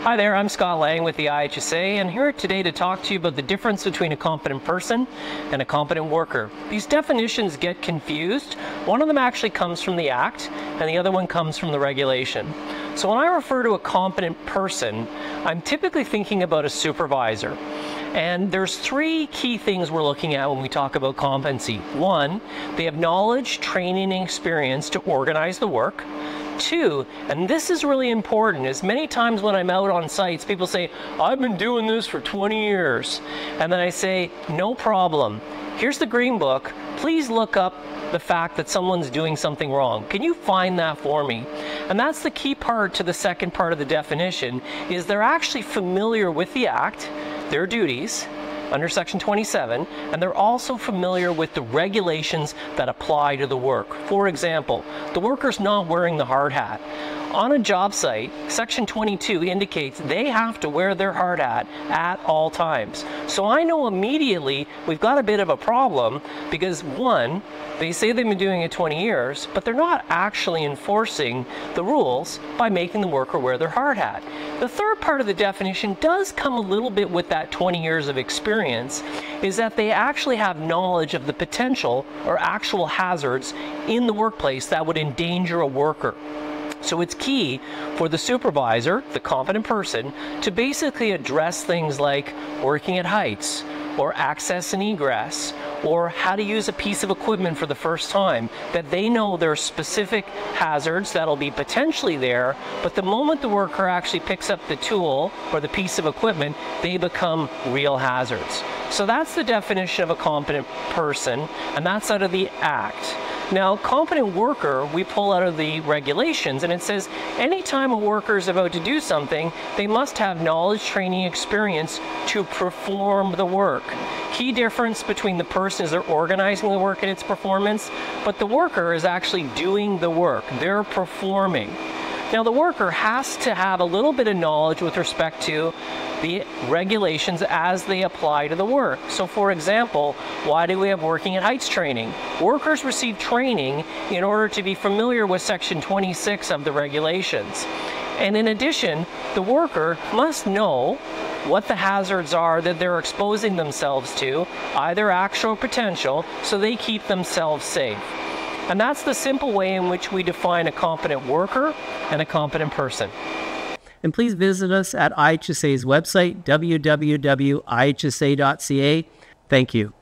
Hi there, I'm Scott Lang with the IHSA, and here today to talk to you about the difference between a competent person and a competent worker. These definitions get confused. One of them actually comes from the Act, and the other one comes from the regulation. So when I refer to a competent person, I'm typically thinking about a supervisor. And there's three key things we're looking at when we talk about competency. One, they have knowledge, training, and experience to organize the work. Two, and this is really important, is many times when I'm out on sites, people say, I've been doing this for 20 years. And then I say, no problem. Here's the green book. Please look up the fact that someone's doing something wrong. Can you find that for me? And that's the key part to the second part of the definition, is they're actually familiar with the Act, their duties, under Section 27, and they're also familiar with the regulations that apply to the work. For example, the worker's not wearing the hard hat. On a job site, Section 22 indicates they have to wear their hard hat at all times. So I know immediately we've got a bit of a problem because, one, they say they've been doing it 20 years, but they're not actually enforcing the rules by making the worker wear their hard hat. The third part of the definition does come a little bit with that 20 years of experience, is that they actually have knowledge of the potential or actual hazards in the workplace that would endanger a worker. So it's key for the supervisor, the competent person, to basically address things like working at heights, or access and egress, or how to use a piece of equipment for the first time, that they know there are specific hazards that'll be potentially there, but the moment the worker actually picks up the tool or the piece of equipment, they become real hazards. So that's the definition of a competent person, and that's out of the Act. Now, competent worker, we pull out of the regulations, and it says anytime a worker is about to do something, they must have knowledge, training, experience to perform the work. Key difference between the person is they're organizing the work and its performance, but the worker is actually doing the work. They're performing. Now, the worker has to have a little bit of knowledge with respect to the regulations as they apply to the work. So for example, why do we have working at heights training? Workers receive training in order to be familiar with Section 26 of the regulations. And in addition, the worker must know what the hazards are that they're exposing themselves to, either actual or potential, so they keep themselves safe. And that's the simple way in which we define a competent worker and a competent person. And please visit us at IHSA's website, www.IHSA.ca. Thank you.